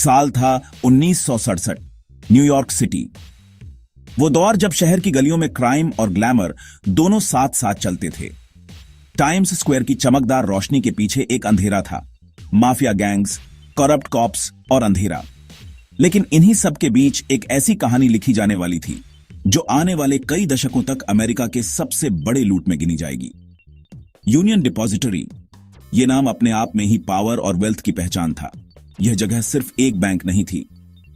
साल था 1967। New York city. वो दौर जब शहर की गलियों में क्राइम और ग्लैमर दोनों साथ साथ चलते थे। टाइम्स स्क्वायर की चमकदार रोशनी के पीछे एक अंधेरा था, माफिया गैंग्स, करप्ट कॉप्स और अंधेरा। लेकिन इन्हीं सब के बीच एक ऐसी कहानी लिखी जाने वाली थी जो आने वाले कई दशकों तक अमेरिका के सबसे बड़े लूट में गिनी जाएगी। Union depository. यह नाम अपने आप में ही पावर और वेल्थ की पहचान था। यह जगह सिर्फ एक बैंक नहीं थी,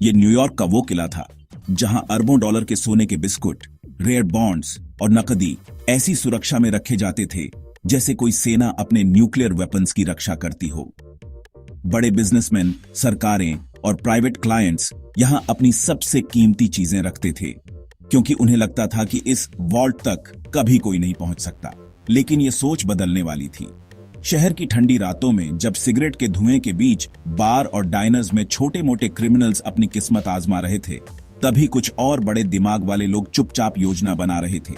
यह न्यूयॉर्क का वो किला था जहां अरबों डॉलर के सोने के बिस्कुट, रेयर बॉन्ड्स और नकदी ऐसी सुरक्षा में रखे जाते थे जैसे कोई सेना अपने न्यूक्लियर वेपन्स की रक्षा करती हो। बड़े बिजनेसमैन, सरकारें और प्राइवेट क्लाइंट्स यहां अपनी सबसे कीमती चीजें रखते थे क्योंकि उन्हें लगता था कि इस वॉल्ट तक कभी कोई नहीं पहुंच सकता। लेकिन यह सोच बदलने वाली थी। शहर की ठंडी रातों में जब सिगरेट के धुएं के बीच बार और डाइनर्स में छोटे मोटे क्रिमिनल्स अपनी किस्मत आजमा रहे थे, तभी कुछ और बड़े दिमाग वाले लोग चुपचाप योजना बना रहे थे।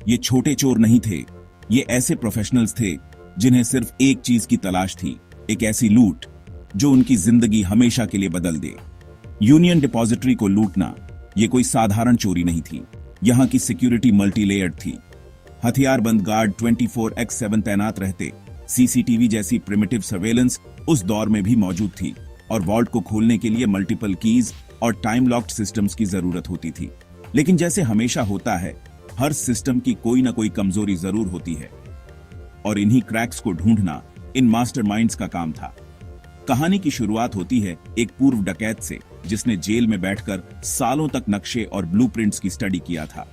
ये छोटे चोर नहीं थे, ये ऐसे प्रोफेशनल्स थे जिन्हें सिर्फ एक चीज की तलाश थी, एक ऐसी लूट जो उनकी जिंदगी हमेशा के लिए बदल दे। यूनियन डिपॉजिटरी को लूटना ये कोई साधारण चोरी नहीं थी। यहां की सिक्योरिटी मल्टी लेयर्ड थी। हथियारबंद गार्ड 24x7 तैनात रहते। सीसीटीवी जैसी प्रिमिटिव सर्वेलेंस उस दौर में भी मौजूद थी और वॉल्ट को खोलने के लिए मल्टीपल कीज और टाइम लॉक्ड सिस्टम्स की जरूरत होती थी। लेकिन जैसे हमेशा होता है, हर सिस्टम की कोई ना कोई कमजोरी जरूर होती है और इन्हीं क्रैक्स को ढूंढना इन मास्टरमाइंड्स का काम था। कहानी की शुरुआत होती है एक पूर्व डकैत से जिसने जेल में बैठकर सालों तक नक्शे और ब्लूप्रिंट्स की स्टडी किया था।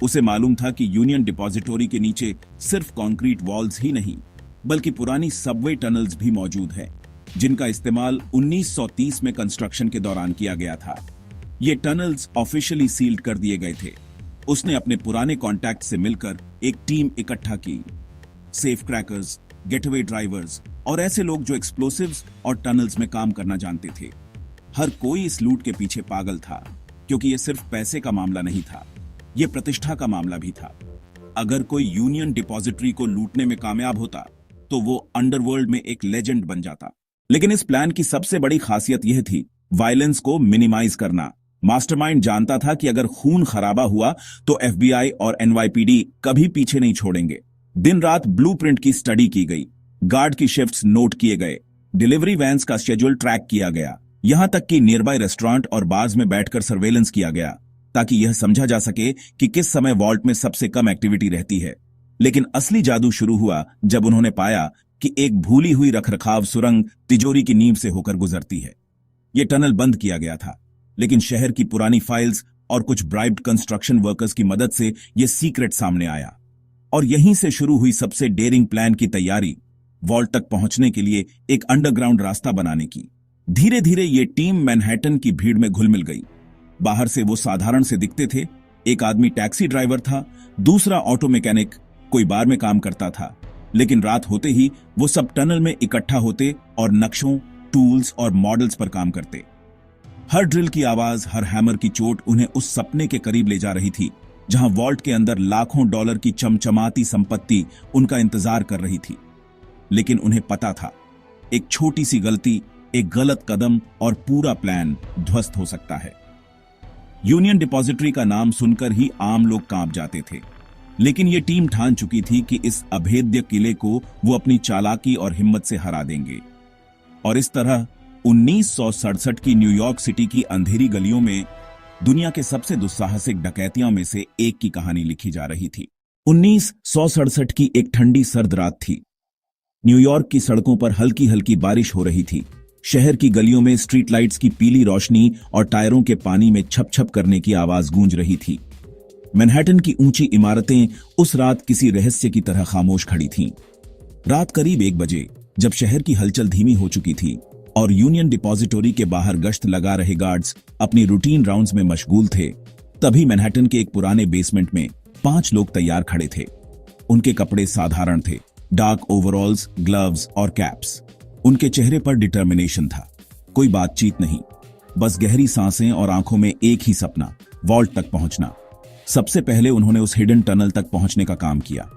उसे मालूम था कि यूनियन डिपॉजिटरी के नीचे सिर्फ कंक्रीट वॉल्स ही नहीं बल्कि पुरानी सबवे टनल्स भी मौजूद है जिनका इस्तेमाल 1930 में कंस्ट्रक्शन के दौरान किया गया था। ये टनल्स ऑफिशियली सील्ड कर दिए गए थे। उसने अपने पुराने कॉन्टैक्ट से मिलकर एक टीम इकट्ठा की। सेफ क्रैकर्स, गेटवे ड्राइवर्स और ऐसे लोग जो एक्सप्लोसिव्स और टनल्स में काम करना जानते थे। हर कोई इस लूट के पीछे पागल था क्योंकि यह सिर्फ पैसे का मामला नहीं था, यह प्रतिष्ठा का मामला भी था। अगर कोई यूनियन डिपॉजिटरी को लूटने में कामयाब होता तो वो अंडरवर्ल्ड में एक लेजेंड बन जाता। लेकिन इस प्लान की सबसे बड़ी खासियत यह थी वायलेंस को मिनिमाइज करना। मास्टरमाइंड जानता था कि अगर खून खराबा हुआ तो एफबीआई और एनवाईपीडी कभी पीछे नहीं छोड़ेंगे। दिन रात ब्लूप्रिंट की स्टडी की गई, गार्ड की शिफ्ट्स नोट किए गए, डिलीवरी वैन्स का शेड्यूल ट्रैक किया गया, यहां तक कि नियरबाई रेस्टोरेंट और बार्स में बैठकर सर्वेलेंस किया गया ताकि यह समझा जा सके कि किस समय वॉल्ट में सबसे कम एक्टिविटी रहती है। लेकिन असली जादू शुरू हुआ जब उन्होंने पाया कि एक भूली हुई रखरखाव सुरंग तिजोरी की नींव से होकर गुजरती है। यह टनल बंद किया गया था, लेकिन शहर की पुरानी फाइल्स और कुछ ब्राइब्ड कंस्ट्रक्शन वर्कर्स की मदद से यह सीक्रेट सामने आया और यहीं से शुरू हुई सबसे डेयरिंग प्लान की तैयारी, वॉल्ट तक पहुंचने के लिए एक अंडरग्राउंड रास्ता बनाने की। धीरे धीरे ये टीम मैनहट्टन की भीड़ में घुल मिल गई। बाहर से वो साधारण से दिखते थे। एक आदमी टैक्सी ड्राइवर था, दूसरा ऑटो मैकेनिक, कोई बार में काम करता था। लेकिन रात होते ही वो सब टनल में इकट्ठा होते और नक्शों, टूल्स और मॉडल्स पर काम करते। हर ड्रिल की आवाज, हर हैमर की चोट उन्हें उस सपने के करीब ले जा रही थी जहां वॉल्ट के अंदर लाखों डॉलर की चमचमाती संपत्ति उनका इंतजार कर रही थी। लेकिन उन्हें पता था एक छोटी सी गलती, एक गलत कदम और पूरा प्लान ध्वस्त हो सकता है। यूनियन डिपॉजिटरी का नाम सुनकर ही आम लोग कांप जाते थे, लेकिन यह टीम ठान चुकी थी कि इस अभेद्य किले को वो अपनी चालाकी और हिम्मत से हरा देंगे। और इस तरह 1967 की न्यूयॉर्क सिटी की अंधेरी गलियों में दुनिया के सबसे दुस्साहसिक डकैतियों में से एक की कहानी लिखी जा रही थी। 1967 की एक ठंडी सर्द रात थी। न्यूयॉर्क की सड़कों पर हल्की हल्की बारिश हो रही थी। शहर की गलियों में स्ट्रीट लाइट्स की पीली रोशनी और टायरों के पानी में छप छप करने की आवाज गूंज रही थी। मैनहट्टन की ऊंची इमारतें उस रात किसी रहस्य की तरह खामोश खड़ी थीं। रात करीब 1 बजे, जब शहर की हलचल धीमी हो चुकी थी और यूनियन डिपॉजिटरी के बाहर गश्त लगा रहे गार्ड्स अपनी रूटीन राउंड्स में मशगूल थे, तभी मैनहट्टन के एक पुराने बेसमेंट में 5 लोग तैयार खड़े थे। उनके कपड़े साधारण थे, डार्क ओवरऑल्स, ग्लव्स और कैप्स। उनके चेहरे पर डिटर्मिनेशन था, कोई बातचीत नहीं, बस गहरी सांसें और आंखों में एक ही सपना, वॉल्ट तक पहुंचना। सबसे पहले उन्होंने उस हिडन टनल तक पहुंचने का काम किया।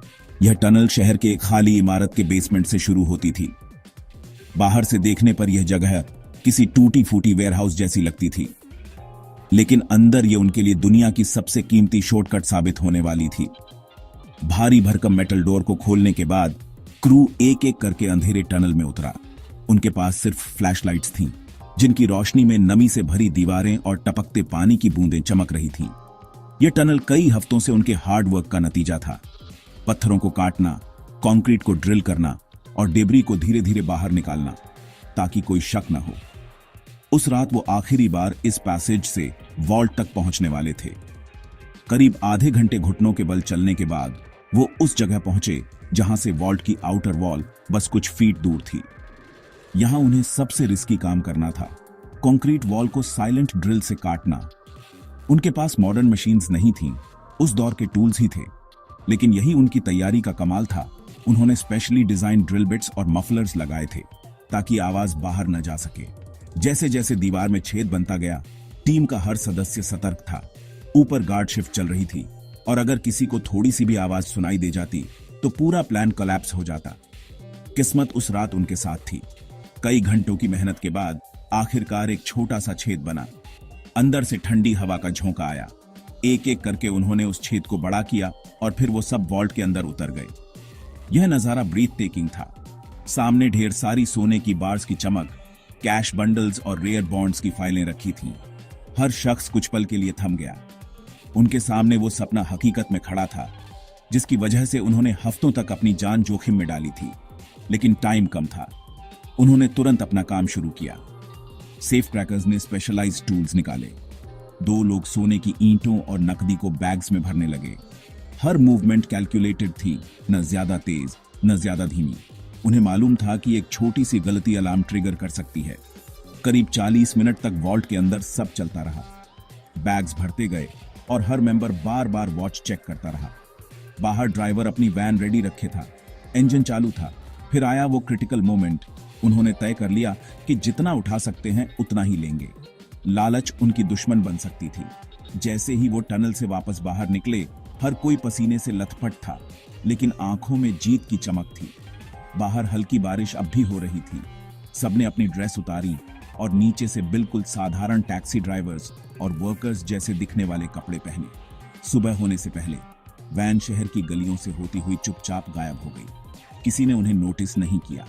यह टनल शहर के एक खाली इमारत के बेसमेंट से शुरू होती थी। बाहर से देखने पर यह जगह किसी टूटी फूटी वेयरहाउस जैसी लगती थी, लेकिन अंदर ये उनके लिए दुनिया की सबसे कीमती शॉर्टकट साबित होने वाली थी। भारी भरकम मेटल डोर को खोलने के बाद क्रू एक एक करके अंधेरे टनल में उतरा। उनके पास सिर्फ फ्लैशलाइट्स थीं, जिनकी रोशनी में नमी से भरी दीवारें और टपकते पानी की बूंदें चमक रही थीं। यह टनल कई हफ्तों से उनके हार्ड वर्क का नतीजा था। पत्थरों को काटना, कंक्रीट को ड्रिल करना और डेब्री को धीरे धीरे बाहर निकालना, ताकि कोई शक न हो। उस रात वो आखिरी बार इस पैसेज से वॉल्ट तक पहुंचने वाले थे। करीब आधे घंटे घुटनों के बल चलने के बाद वो उस जगह पहुंचे जहां से वॉल्ट की आउटर वॉल बस कुछ फीट दूर थी। यहां उन्हें सबसे रिस्की काम करना था, कंक्रीट वॉल को साइलेंट ड्रिल से काटना। उनके पास मॉडर्न मशीन्स नहीं थीं, उस दौर के टूल्स ही थे, लेकिन यही उनकी तैयारी का कमाल था। उन्होंने स्पेशली डिजाइन ड्रिल बिट्स और मफलर्स लगाए थे ताकि आवाज बाहर न जा सके। जैसे जैसे दीवार में छेद बनता गया, टीम का हर सदस्य सतर्क था। ऊपर गार्ड शिफ्ट चल रही थी और अगर किसी को थोड़ी सी भी आवाज सुनाई दे जाती तो पूरा प्लान कोलैप्स हो जाता। किस्मत उस रात उनके साथ थी। कई घंटों की मेहनत के बाद आखिरकार एक छोटा सा छेद बना। अंदर से ठंडी हवा का झोंका आया। एक एक करके उन्होंने उस छेद को बड़ा किया और फिर वो सब वॉल्ट के अंदर उतर गए। यह नजारा ब्रीथ टेकिंग था। सामने ढेर सारी सोने की बार्स की चमक, कैश बंडल्स और रेयर बॉन्ड्स की फाइलें रखी थीं। हर शख्स कुछ पल के लिए थम गया। उनके सामने वो सपना हकीकत में खड़ा था, जिसकी वजह से उन्होंने हफ्तों तक अपनी जान जोखिम में डाली थी। लेकिन टाइम कम था। उन्होंने तुरंत अपना काम शुरू किया। सेफ क्रैकर्स ने स्पेशलाइज्ड टूल्स निकाले। 2 लोग सोने की ईंटों और नकदी को बैग्स में भरने लगे। हर मूवमेंट कैलकुलेटेड थी, न ज्यादा तेज न ज्यादा धीमी। उन्हें मालूम था कि एक छोटी सी गलती अलार्म ट्रिगर कर सकती है। करीब 40 मिनट तक वॉल्ट के अंदर सब चलता रहा। बैग्स भरते गए और हर मेंबर बार बार वॉच चेक करता रहा। बाहर ड्राइवर अपनी वैन रेडी रखे था, इंजन चालू था। फिर आया वो क्रिटिकल मोमेंट। उन्होंने तय कर लिया कि जितना उठा सकते हैं उतना ही लेंगे। लालच उनकी दुश्मन बन सकती थी। जैसे ही वो टनल से वापस बाहर निकले, हर कोई पसीने से लथपथ था, लेकिन आंखों में जीत की चमक थी। बाहर हल्की बारिश अब भी हो रही थी। सबने अपनी ड्रेस उतारी और नीचे से बिल्कुल साधारण टैक्सी ड्राइवर्स और वर्कर्स जैसे दिखने वाले कपड़े पहने। सुबह होने से पहले वैन शहर की गलियों से होती हुई चुपचाप गायब हो गई। किसी ने उन्हें नोटिस नहीं किया।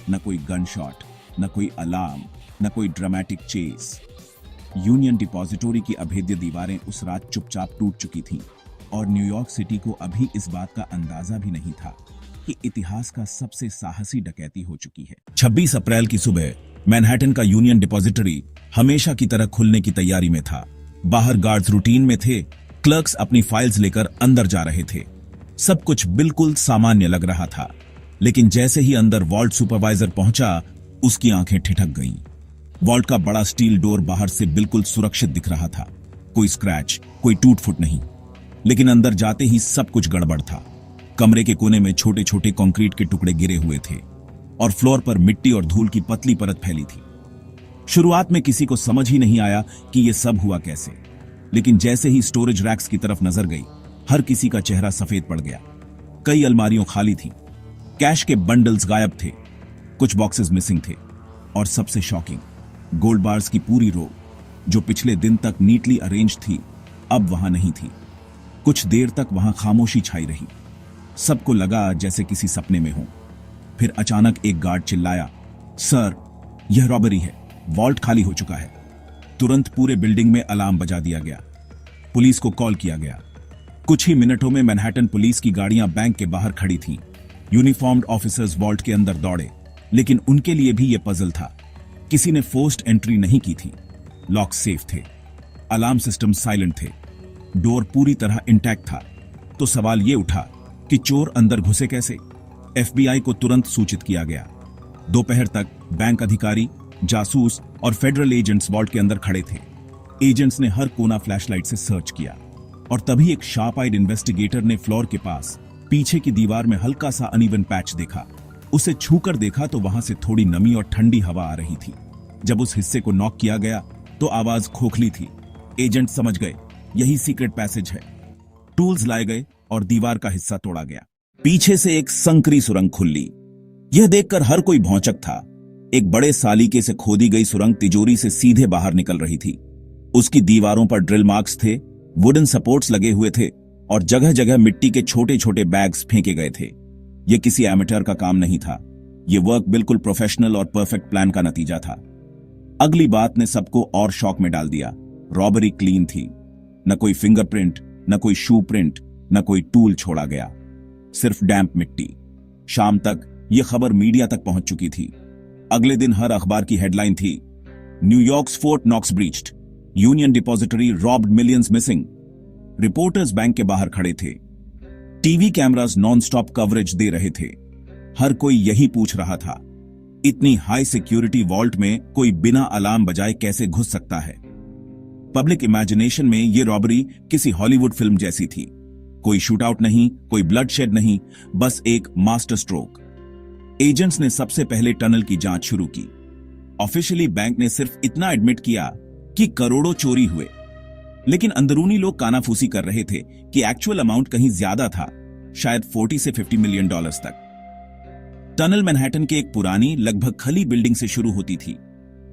न कोई गन शॉट, न कोई अलार्म, न कोई ड्रामेटिक चेस। यूनियन डिपॉजिटरी की अभेद्य दीवारें उस रात चुपचाप टूट चुकी थीं और न्यूयॉर्क सिटी को अभी इस बात का अंदाजा भी नहीं था कि इतिहास का सबसे साहसी डकैती हो चुकी है। 26 अप्रैल की सुबह मैनहट्टन का यूनियन डिपॉजिटरी हमेशा की तरह खुलने की तैयारी में था। बाहर गार्ड्स रूटीन में थे। क्लर्क्स अपनी फाइल्स लेकर अंदर जा रहे थे। सब कुछ बिल्कुल सामान्य लग रहा था, लेकिन जैसे ही अंदर वॉल्ट सुपरवाइजर पहुंचा, उसकी आंखें ठिठक गईं। वॉल्ट का बड़ा स्टील डोर बाहर से बिल्कुल सुरक्षित दिख रहा था। कोई स्क्रैच, कोई टूट फुट नहीं। लेकिन अंदर जाते ही सब कुछ गड़बड़ था। कमरे के कोने में छोटे छोटे कंक्रीट के टुकड़े गिरे हुए थे और फ्लोर पर मिट्टी और धूल की पतली परत फैली थी। शुरुआत में किसी को समझ ही नहीं आया कि यह सब हुआ कैसे, लेकिन जैसे ही स्टोरेज रैक्स की तरफ नजर गई, हर किसी का चेहरा सफेद पड़ गया। कई अलमारियों खाली थीं, कैश के बंडल्स गायब थे, कुछ बॉक्सेस मिसिंग थे और सबसे शॉकिंग, गोल्ड बार्स की पूरी रो, जो पिछले दिन तक नीटली अरेंज थी, अब वहां नहीं थी। कुछ देर तक वहां खामोशी छाई रही। सबको लगा जैसे किसी सपने में हो। फिर अचानक एक गार्ड चिल्लाया, सर, यह रॉबरी है, वॉल्ट खाली हो चुका है। तुरंत पूरे बिल्डिंग में अलार्म बजा दिया गया। पुलिस को कॉल किया गया। कुछ ही मिनटों में मैनहट्टन पुलिस की गाड़ियां बैंक के बाहर खड़ी थीं। यूनिफॉर्म्ड ऑफिसर्स वॉल्ट के अंदर दौड़े, लेकिन उनके लिए भी यह पजल था। किसी ने फोर्स्ड एंट्री नहीं की थी। लॉक सेफ थे, अलार्म सिस्टम साइलेंट थे, डोर पूरी तरह इंटैक्ट था। तो सवाल यह उठा कि चोर अंदर घुसे कैसे? एफबीआई को तुरंत सूचित किया गया। दोपहर तक बैंक अधिकारी, जासूस और फेडरल एजेंट्स वॉल्ट के अंदर खड़े थे। एजेंट्स ने हर कोना फ्लैशलाइट से सर्च किया और तभी एक शार्प आइड इन्वेस्टिगेटर ने फ्लोर के पास पीछे की दीवार में हल्का सा अनइवन पैच देखा। उसे छूकर देखा तो वहां से थोड़ी नमी और ठंडी हवा आ रही थी। जब उस हिस्से को नॉक किया गया तो आवाज खोखली थी। एजेंट समझ गए यही सीक्रेट पैसेज है। टूल्स लाए गए और दीवार का हिस्सा तोड़ा गया। पीछे से एक संकरी सुरंग खुली। यह देखकर हर कोई भौंचक था। एक बड़े सालीके से खोदी गई सुरंग तिजोरी से सीधे बाहर निकल रही थी। उसकी दीवारों पर ड्रिल मार्क्स थे, वुडन सपोर्ट्स लगे हुए थे और जगह जगह मिट्टी के छोटे छोटे बैग्स फेंके गए थे। यह किसी एमेटर का काम नहीं था। यह वर्क बिल्कुल प्रोफेशनल और परफेक्ट प्लान का नतीजा था। अगली बात ने सबको और शॉक में डाल दिया। रॉबरी क्लीन थी। न कोई फिंगरप्रिंट, न कोई शू प्रिंट, न कोई टूल छोड़ा गया, सिर्फ डैम्प मिट्टी। शाम तक यह खबर मीडिया तक पहुंच चुकी थी। अगले दिन हर अखबार की हेडलाइन थी, New York's Fort Knox breached, union depository robbed, millions missing. Reporters bank के बाहर खड़े थे। टीवी कैमरास नॉनस्टॉप कवरेज दे रहे थे। हर कोई यही पूछ रहा था, इतनी हाई सिक्योरिटी वॉल्ट में कोई बिना अलार्म बजाए कैसे घुस सकता है? पब्लिक इमेजिनेशन में यह रॉबरी किसी हॉलीवुड फिल्म जैसी थी। कोई शूटआउट नहीं, कोई ब्लडशेड नहीं, बस एक मास्टर स्ट्रोक। एजेंट्स ने सबसे पहले टनल की जांच शुरू की। ऑफिशियली बैंक ने सिर्फ इतना एडमिट किया कि करोड़ों चोरी हुए, लेकिन अंदरूनी लोग कानाफूसी कर रहे थे कि एक्चुअल अमाउंट कहीं ज्यादा था, शायद 40 से 50 मिलियन डॉलर्स तक। टनल मैनहट्टन के एक पुरानी, लगभग खली बिल्डिंग से शुरू होती थी।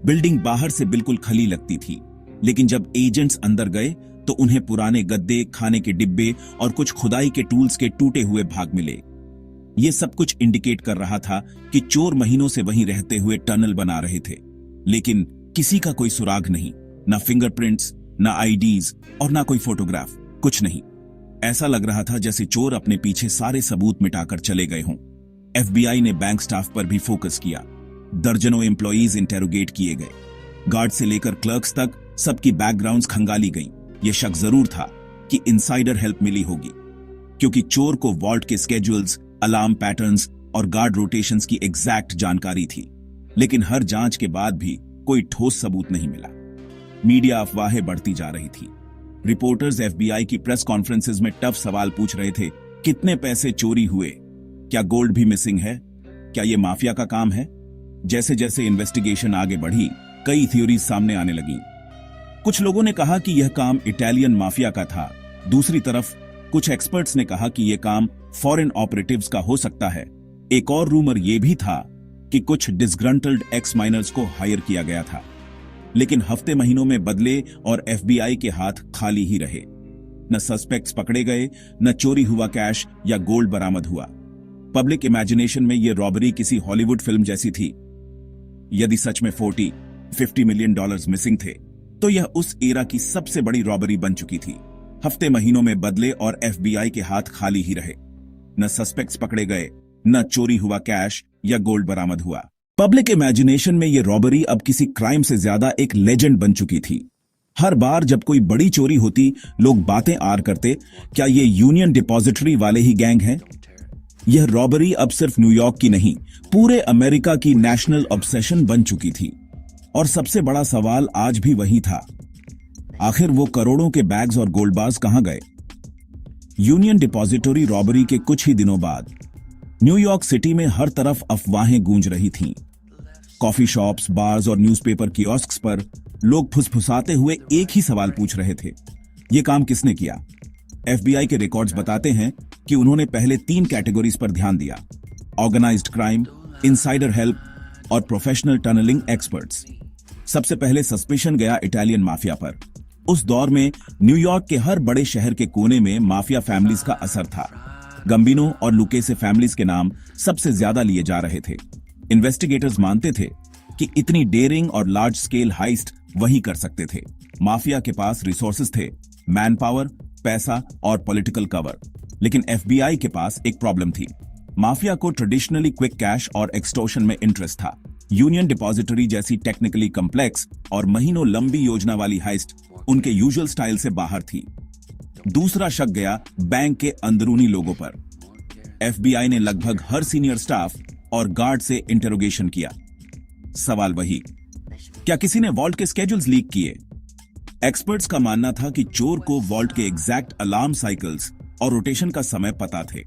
बिल्डिंग बाहर से बिल्कुल खली लगती थी, लेकिन जब एजेंट्स अंदर गए तो उन्हें पुराने गद्दे, खाने के डिब्बे और कुछ खुदाई के टूल्स के टूटे हुए भाग मिले। यह सब कुछ इंडिकेट कर रहा था कि चोर महीनों से वहीं रहते हुए टनल बना रहे थे, लेकिन किसी का कोई सुराग नहीं, ना फिंगरप्रिंट्स, ना आईडीज और ना कोई फोटोग्राफ, कुछ नहीं। ऐसा लग रहा था जैसे चोर अपने पीछे सारे सबूत मिटाकर चले गए हों। एफबीआई ने बैंक स्टाफ पर भी फोकस किया। दर्जनों एम्प्लॉइज इंटेरोगेट किए गए। गार्ड से लेकर क्लर्क्स तक सबकी बैकग्राउंड्स खंगाली गई। यह शक जरूर था कि इनसाइडर हेल्प मिली होगी, क्योंकि चोर को वॉल्ट के स्केड्यूल्स, अलार्म पैटर्न्स और गार्ड रोटेशंस की एग्जैक्ट जानकारी थी। लेकिन हर जांच के बाद भी कोई ठोस सबूत नहीं मिला। मीडिया अफवाहें बढ़ती जा रही थी। रिपोर्टर्स एफबीआई की प्रेस कॉन्फ्रेंसेस में टफ सवाल पूछ रहे थे, कितने पैसे चोरी हुए, क्या गोल्ड भी मिसिंग है, क्या यह माफिया का काम है? जैसे जैसे इन्वेस्टिगेशन आगे बढ़ी, कई थ्योरीज सामने आने लगी। कुछ लोगों ने कहा कि यह काम इटालियन माफिया का था। दूसरी तरफ कुछ एक्सपर्ट्स ने कहा कि यह काम फॉरेन ऑपरेटिव्स का हो सकता है। एक और रूमर यह भी था कि कुछ डिसग्रंटल्ड एक्स माइनर्स को हायर किया गया था। लेकिन हफ्ते महीनों में बदले और एफबीआई के हाथ खाली ही रहे। न सस्पेक्ट्स पकड़े गए, न चोरी हुआ कैश या गोल्ड बरामद हुआ। पब्लिक इमेजिनेशन में यह रॉबरी किसी हॉलीवुड फिल्म जैसी थी। यदि सच में 40-50 मिलियन डॉलर्स मिसिंग थे, तो यह उस एरा की सबसे बड़ी रॉबरी बन चुकी थी। हफ्ते महीनों में बदले और एफबीआई के हाथ खाली ही रहे। न सस्पेक्ट्स पकड़े गए, न चोरी हुआ कैश या गोल्ड बरामद हुआ। पब्लिक इमेजिनेशन में यह रॉबरी अब किसी क्राइम से ज्यादा एक लेजेंड बन चुकी थी। हर बार जब कोई बड़ी चोरी होती, लोग बातें आर करते, क्या ये यूनियन डिपॉजिटरी वाले ही गैंग हैं? यह रॉबरी अब सिर्फ न्यूयॉर्क की नहीं, पूरे अमेरिका की नेशनल ऑब्सेशन बन चुकी थी। और सबसे बड़ा सवाल आज भी वही था, आखिर वो करोड़ों के बैग्स और गोल्ड बार्स कहां गए? यूनियन डिपॉजिटरी रॉबरी के कुछ ही दिनों बाद न्यूयॉर्क सिटी में हर तरफ अफवाहें गूंज रही थीं। कॉफी शॉप्स, बार्स और न्यूज़पेपर कियोस्क्स पर लोग फुसफुसाते हुए एक ही सवाल पूछ रहे थे, यह काम किसने किया? एफबीआई के रिकॉर्ड्स बताते हैं कि उन्होंने पहले 3 कैटेगरीज पर ध्यान दिया, ऑर्गेनाइज्ड क्राइम, इनसाइडर हेल्प और प्रोफेशनल टनलिंग एक्सपर्ट्स। सबसे पहले सस्पिशन गया इटालियन माफिया पर। उस दौर में न्यूयॉर्क के हर बड़े शहर के कोने में माफिया फैमिलीज का असर था। गंबिनो और लुकेसे फैमिलीज के नाम सबसे ज्यादा लिए जा रहे थे। इन्वेस्टिगेटर्स मानते थे कि इतनी डेयरिंग और लार्ज स्केल हाइस्ट वही कर सकते थे। माफिया के पास रिसोर्सेज थे, मैन पावर, पैसा और पॉलिटिकल कवर। लेकिन एफबीआई के पास एक प्रॉब्लम थी। माफिया को ट्रेडिशनली क्विक कैश और एक्सटॉर्शन में इंटरेस्ट था। यूनियन डिपॉजिटरी जैसी टेक्निकली कम्प्लेक्स और महीनों लंबी योजना वाली हाइस्ट उनके यूजुअल स्टाइल से बाहर थी। दूसरा शक गया बैंक के अंदरूनी लोगों पर। एफबीआई ने लगभग हर सीनियर स्टाफ और गार्ड से इंटेरोगेशन किया। सवाल वही, क्या किसी ने वॉल्ट के स्केड्यूल्स लीक किए? एक्सपर्ट्स का मानना था कि चोर को वॉल्ट के एग्जैक्ट अलार्म साइकिल्स और रोटेशन का समय पता थे।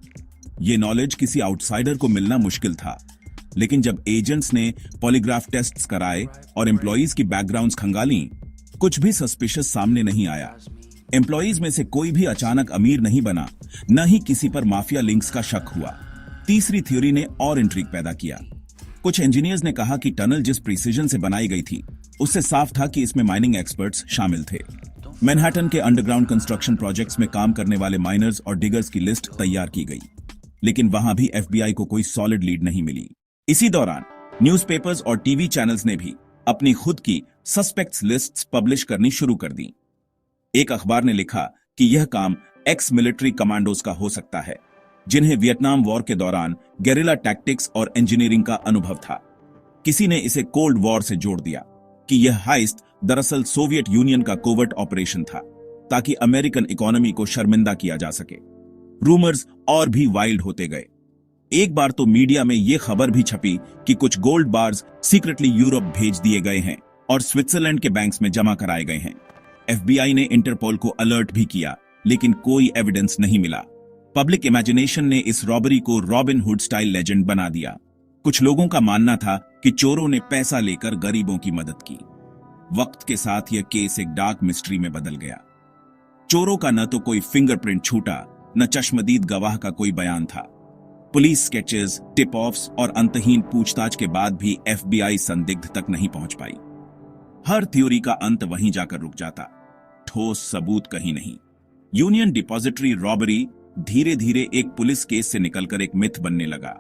ये नॉलेज किसी आउटसाइडर को मिलना मुश्किल था। लेकिन जब एजेंट्स ने पॉलीग्राफ टेस्ट्स कराए और एम्प्लॉइज की बैकग्राउंड्स खंगाली, कुछ भी सस्पिशियस सामने नहीं आया। एम्प्लॉइज में से कोई भी अचानक अमीर नहीं बना, न ही किसी पर माफिया लिंक्स का शक हुआ। तीसरी थ्योरी ने और इंट्रिग पैदा किया। कुछ इंजीनियर्स ने कहा कि टनल जिस प्रिसीजन से बनाई गई थी उससे साफ था कि इसमें माइनिंग एक्सपर्ट्स शामिल थे। मैनहट्टन के अंडरग्राउंड कंस्ट्रक्शन प्रोजेक्ट्स में काम करने वाले माइनर्स और डिगर्स की लिस्ट तैयार की गई, लेकिन वहां भी एफबीआई को कोई सॉलिड लीड नहीं मिली। इसी दौरान न्यूज़पेपर्स और टीवी चैनल्स ने भी अपनी खुद की सस्पेक्ट्स लिस्ट्स पब्लिश करनी शुरू कर दी। एक अखबार ने लिखा कि यह काम एक्स मिलिट्री कमांडोज का हो सकता है, जिन्हें वियतनाम वॉर के दौरान गेरिला टैक्टिक्स और इंजीनियरिंग का अनुभव था। किसी ने इसे कोल्ड वॉर से जोड़ दिया कि यह हाइस्ट दरअसल सोवियत यूनियन का कोवर्ट ऑपरेशन था, ताकि अमेरिकन इकोनॉमी को शर्मिंदा किया जा सके। रूमर्स और भी वाइल्ड होते गए। एक बार तो मीडिया में यह खबर भी छपी कि कुछ गोल्ड बार्स सीक्रेटली यूरोप भेज दिए गए हैं और स्विट्जरलैंड के बैंक्स में जमा कराए गए हैं। एफबीआई ने इंटरपोल को अलर्ट भी किया, लेकिन कोई एविडेंस नहीं मिला। पब्लिक इमेजिनेशन ने इस रॉबरी को रॉबिन हुड स्टाइल लेजेंड बना दिया। कुछ लोगों का मानना था कि चोरों ने पैसा लेकर गरीबों की मदद की। वक्त के साथ यह केस एक डार्क मिस्ट्री में बदल गया। चोरों का न तो कोई फिंगरप्रिंट छूटा, न चश्मदीद गवाह का कोई बयान था। पुलिस स्केचेस, टिप ऑफ्स और अंतहीन पूछताछ के बाद भी एफबीआई संदिग्ध तक नहीं पहुंच पाई। हर थ्योरी का अंत वहीं जाकर रुक जाता, ठोस सबूत कहीं नहीं। यूनियन डिपॉजिटरी रॉबरी धीरे धीरे एक पुलिस केस से निकलकर एक मिथ बनने लगा।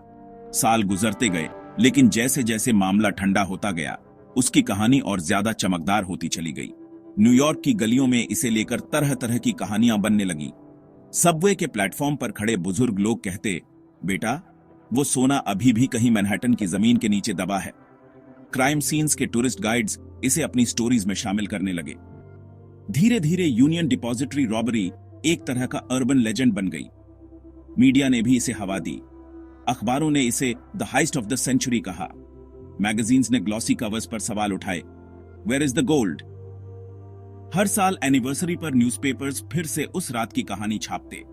साल गुजरते गए, लेकिन जैसे जैसे मामला ठंडा होता गया, उसकी कहानी और ज्यादा चमकदार होती चली गई। न्यूयॉर्क की गलियों में इसे लेकर तरह तरह की कहानियां बनने लगी। सबवे के प्लेटफॉर्म पर खड़े बुजुर्ग लोग कहते, बेटा, वो सोना अभी भी कहीं मैनहट्टन की जमीन के नीचे दबा है। क्राइम सीन्स के टूरिस्ट गाइड्स इसे अपनी स्टोरीज में शामिल करने लगे। धीरे धीरे यूनियन डिपॉजिटरी रॉबरी एक तरह का अर्बन लेजेंड बन गई। मीडिया ने भी इसे हवा दी। अखबारों ने इसे the heist of the century कहा। मैगजीन्स ने ग्लॉसी कवर्स पर सवाल उठाए, वेयर इज द गोल्ड? हर साल एनिवर्सरी पर न्यूज़पेपर्स फिर से उस रात की कहानी छापते।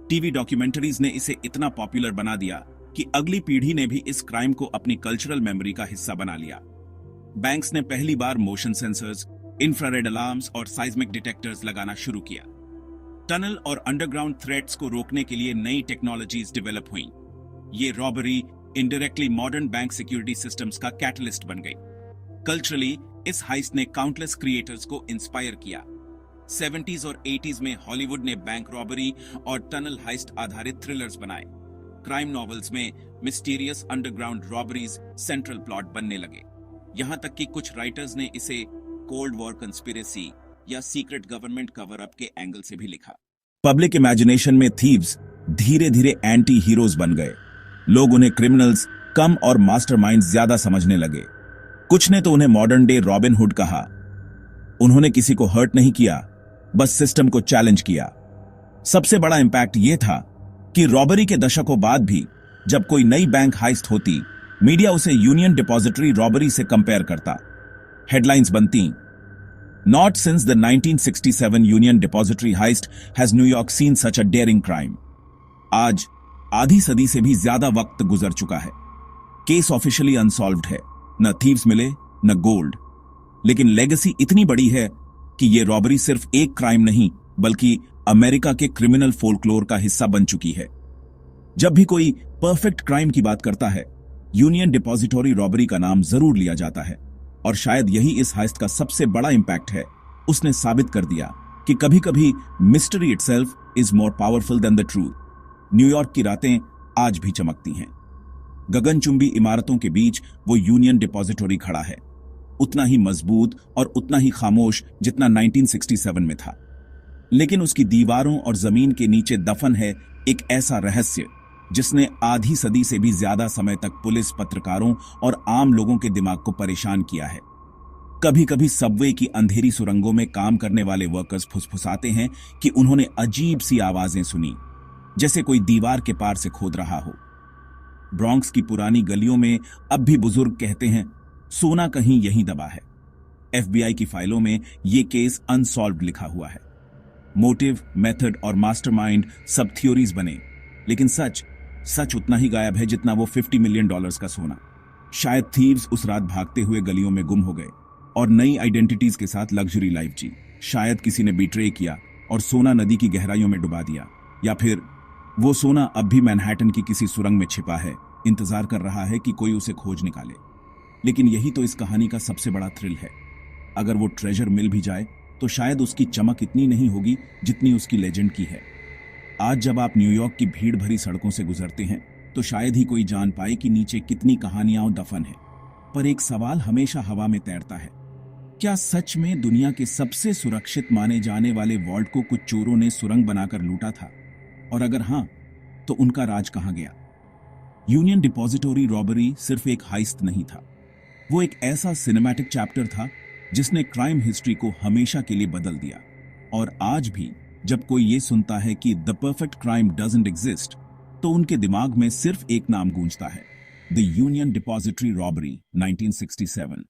टीवी डॉक्यूमेंट्रीज ने इसे इतना पॉपुलर बना दिया कि अगली पीढ़ी ने भी इस क्राइम को अपनी कल्चरल मेमोरी का हिस्सा बना लिया। बैंक्स ने पहली बार मोशन सेंसर्स, इंफ्रारेड अलार्म्स और साइज्मिक डिटेक्टर्स लगाना शुरू किया। टनल और अंडरग्राउंड थ्रेट्स को रोकने के लिए नई टेक्नोलॉजीज डेवलप हुई। ये robbery indirectly modern bank security systems का कैटलिस्ट बन गई। कल्चरली इस हाइस्ट ने काउंटलेस क्रिएटर्स को इंस्पायर किया। 70s और 80s में हॉलीवुड ने बैंक रॉबरी और टनल हाइस्ट आधारित थ्रिलर्स बनाए। क्राइम नॉवेल्स में mysterious underground robberies central plot बनने लगे। यहां तक कि कुछ राइटर्स ने इसे कोल्ड वॉर कंस्पिरेसी या सीक्रेट गवर्नमेंट कवर अप के एंगल से भी लिखा। पब्लिक इमेजिनेशन में थीव्स धीरे धीरे एंटी हीरोज बन गए। लोग उन्हें क्रिमिनल्स कम और मास्टरमाइंड्स ज्यादा समझने लगे। कुछ ने तो उन्हें मॉडर्न डे रॉबिन हुड कहा। उन्होंने किसी को हर्ट नहीं किया, बस सिस्टम को चैलेंज किया। सबसे बड़ा इंपैक्ट यह था कि रॉबरी के दशकों बाद भी जब कोई नई बैंक हाइस्ट होती, मीडिया उसे यूनियन डिपॉजिटरी रॉबरी से कंपेयर करता। हेडलाइंस बनती, not since the 1967 union depository heist has New York seen such a daring crime. आज आधी सदी से भी ज्यादा वक्त गुजर चुका है। केस ऑफिशियली अनसॉल्व्ड है, न थीव्स मिले न गोल्ड, लेकिन लेगेसी इतनी बड़ी है कि यह रॉबरी सिर्फ एक क्राइम नहीं बल्कि अमेरिका के क्रिमिनल फोल्कलोर का हिस्सा बन चुकी है। जब भी कोई परफेक्ट क्राइम की बात करता है, यूनियन डिपॉजिटरी रॉबरी का नाम जरूर लिया जाता है, और शायद यही इस हाइस्ट का सबसे बड़ा इंपैक्ट है। उसने साबित कर दिया कि कभी कभी mystery itself is more powerful than the truth. New York की रातें आज भी चमकती हैं। गगनचुंबी इमारतों के बीच वो यूनियन डिपॉजिटरी खड़ा है, उतना ही मजबूत और उतना ही खामोश जितना 1967 में था। लेकिन उसकी दीवारों और जमीन के नीचे दफन है एक ऐसा रहस्य जिसने आधी सदी से भी ज्यादा समय तक पुलिस, पत्रकारों और आम लोगों के दिमाग को परेशान किया है। कभी कभी सबवे की अंधेरी सुरंगों में काम करने वाले वर्कर्स फुसफुसाते हैं कि उन्होंने अजीब सी आवाजें सुनी, जैसे कोई दीवार के पार से खोद रहा हो। ब्रॉन्क्स की पुरानी गलियों में अब भी बुजुर्ग कहते हैं, सोना कहीं यहीं दबा है। एफबीआई की फाइलों में यह केस अनसॉल्व्ड लिखा हुआ है। मोटिव, मेथड और मास्टरमाइंड सब थ्योरीज बने, लेकिन सच उतना ही गायब है जितना वो $50 मिलियन का सोना। शायद थीव्स उस रात भागते हुए गलियों में गुम हो गए और नई आइडेंटिटीज के साथ लग्जरी लाइफ जी। शायद किसी ने बिट्रे किया और सोना नदी की गहराइयों में डुबा दिया, या फिर वो सोना अब भी मैनहट्टन की किसी सुरंग में छिपा है इंतजार कर रहा है कि कोई उसे खोज निकाले। लेकिन यही तो इस कहानी का सबसे बड़ा थ्रिल है। अगर वो ट्रेजर मिल भी जाए तो शायद उसकी चमक इतनी नहीं होगी जितनी उसकी लेजेंड की है। आज जब आप न्यूयॉर्क की भीड़ भरी सड़कों से गुजरते हैं तो शायद ही कोई जान पाए कि नीचे कितनी कहानियां दफन है। पर एक सवाल हमेशा हवा में तैरता है, क्या सच में दुनिया के सबसे सुरक्षित माने जाने वाले वॉल्ट को कुछ चोरों ने सुरंग बनाकर लूटा था? और अगर हां, तो उनका राज कहां गया? यूनियन डिपॉजिटरी रॉबरी सिर्फ एक हाइस्ट नहीं था, वो एक ऐसा सिनेमैटिक चैप्टर था जिसने क्राइम हिस्ट्री को हमेशा के लिए बदल दिया। और आज भी जब कोई ये सुनता है कि the perfect crime doesn't exist, तो उनके दिमाग में सिर्फ एक नाम गूंजता है, द यूनियन डिपॉजिटरी रॉबरी 1967।